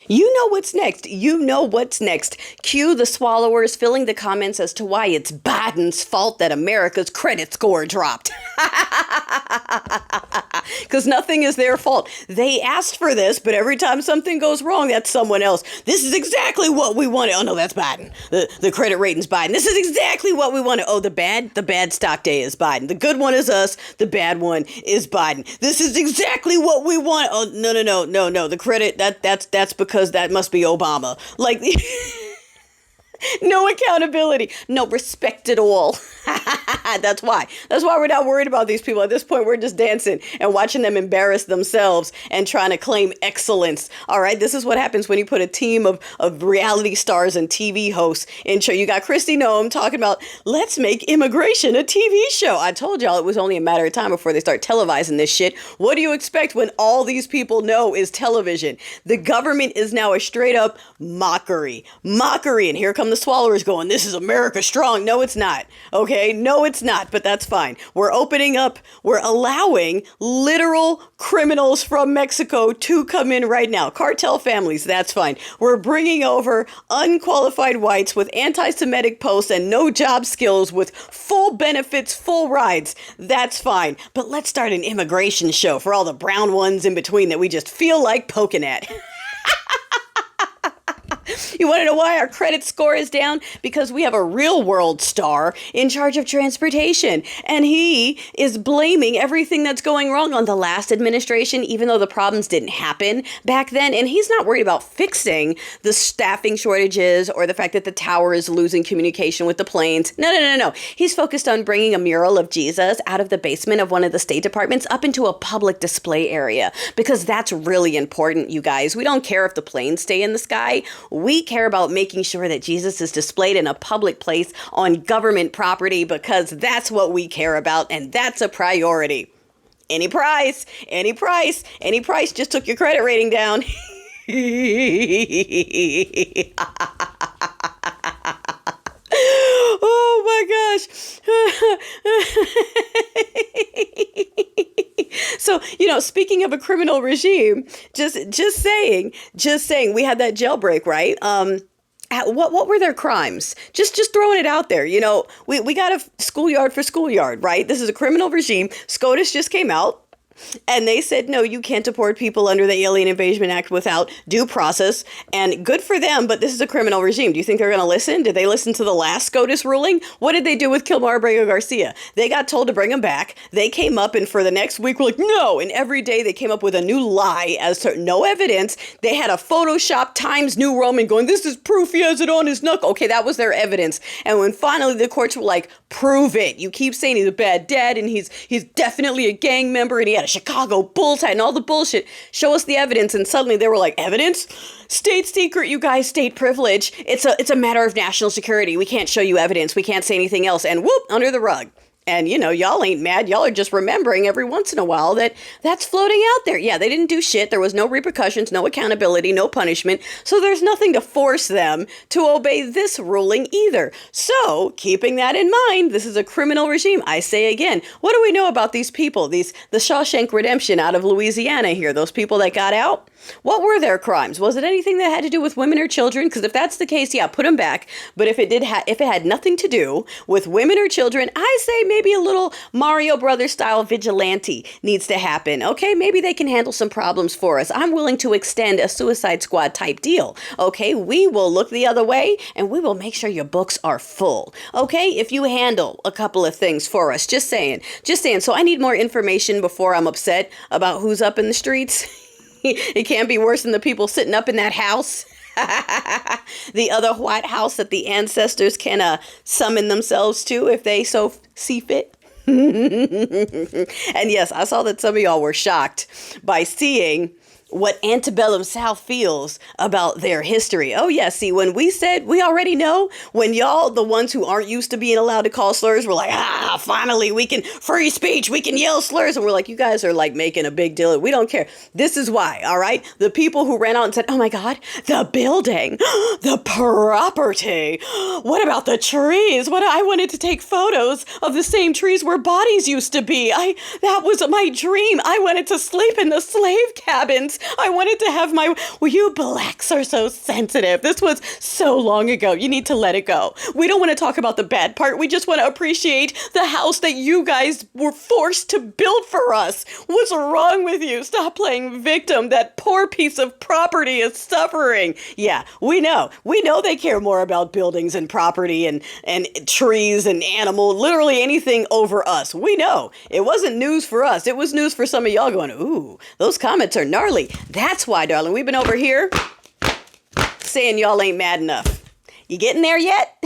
You know what's next. You know what's next. Cue the swallowers filling the comments as to why it's Biden's fault that America's credit score dropped. Because nothing is their fault. They asked for this, but every time something goes wrong, that's someone else. This is exactly what we wanted. Oh, no, that's Biden. The credit rating's Biden. This is exactly what we wanted. Oh, the bad stock day is Biden. The good one is us. The bad one is Biden. This is exactly what we want. Oh, no. The credit, that's because that must be Obama. Like, no accountability, no respect at all. That's why we're not worried about these people. At this point, we're just dancing and watching them embarrass themselves and trying to claim excellence. All right, this is what happens when you put a team of reality stars and TV hosts in show. You got Kristi Noem talking about, let's make immigration a TV show. I told y'all it was only a matter of time before they start televising this shit. What do you expect when all these people know is television? The government is now a straight up mockery. And here come the swallowers going, this is America strong. No, it's not. Okay, no, it's not, but that's fine. We're opening up, we're allowing literal criminals from Mexico to come in right now. Cartel families, that's fine. We're bringing over unqualified whites with anti-Semitic posts and no job skills with full benefits, full rides. That's fine. But let's start an immigration show for all the brown ones in between that we just feel like poking at. You want to know why our credit score is down? Because we have a real world star in charge of transportation. And he is blaming everything that's going wrong on the last administration, even though the problems didn't happen back then. And he's not worried about fixing the staffing shortages or the fact that the tower is losing communication with the planes. No. He's focused on bringing a mural of Jesus out of the basement of one of the State Departments up into a public display area. Because that's really important, you guys. We don't care if the planes stay in the sky. We care about making sure that Jesus is displayed in a public place on government property because that's what we care about and that's a priority. Any price just took your credit rating down. Oh my gosh. So, speaking of a criminal regime, just saying, we had that jailbreak, right? What were their crimes? Just throwing it out there. We got a schoolyard for schoolyard, right? This is a criminal regime. SCOTUS just came out. And they said, no, you can't deport people under the Alien Invasion Act without due process. And good for them, but this is a criminal regime. Do you think they're going to listen? Did they listen to the last SCOTUS ruling? What did they do with Kilmar Abrego Garcia? They got told to bring him back. They came up and for the next week were like, no. And every day they came up with a new lie as to no evidence. They had a Photoshop Times New Roman going, this is proof he has it on his knuckle. Okay, that was their evidence. And when finally the courts were like, prove it. You keep saying he's a bad dad and he's definitely a gang member and he had a Chicago Bulls hat and all the bullshit. Show us the evidence. And suddenly they were like, evidence? State secret, you guys, state privilege. It's a matter of national security. We can't show you evidence. We can't say anything else. And whoop, under the rug. And, y'all ain't mad. Y'all are just remembering every once in a while that that's floating out there. Yeah, they didn't do shit. There was no repercussions, no accountability, no punishment. So there's nothing to force them to obey this ruling either. So keeping that in mind, this is a criminal regime. I say again, what do we know about these people? The Shawshank Redemption out of Louisiana here, those people that got out? What were their crimes? Was it anything that had to do with women or children? Because if that's the case, yeah, put them back. But if it had nothing to do with women or children, I say maybe a little Mario Brothers style vigilante needs to happen. Okay, maybe they can handle some problems for us. I'm willing to extend a Suicide Squad type deal. Okay, we will look the other way and we will make sure your books are full. Okay, if you handle a couple of things for us, just saying. So I need more information before I'm upset about who's up in the streets. It can't be worse than the people sitting up in that house. The other White House that the ancestors can summon themselves to if they so see fit. And yes, I saw that some of y'all were shocked by seeing what antebellum South feels about their history. Oh yeah, see, when we said we already know, when y'all, the ones who aren't used to being allowed to call slurs, were like, finally we can, free speech, we can yell slurs. And we're like, you guys are like making a big deal. We don't care. This is why, all right? The people who ran out and said, oh my God, the building, the property, what about the trees? I wanted to take photos of the same trees where bodies used to be. That was my dream. I wanted to sleep in the slave cabins blacks. I wanted to have my, well, you blacks are so sensitive. This was so long ago. You need to let it go. We don't want to talk about the bad part. We just want to appreciate the house that you guys were forced to build for us. What's wrong with you? Stop playing victim. That poor piece of property is suffering. Yeah, we know. We know they care more about buildings and property and trees and animal, literally anything over us. We know. It wasn't news for us. It was news for some of y'all going, ooh, those comments are gnarly. That's why, darling, we've been over here saying y'all ain't mad enough. You getting there yet?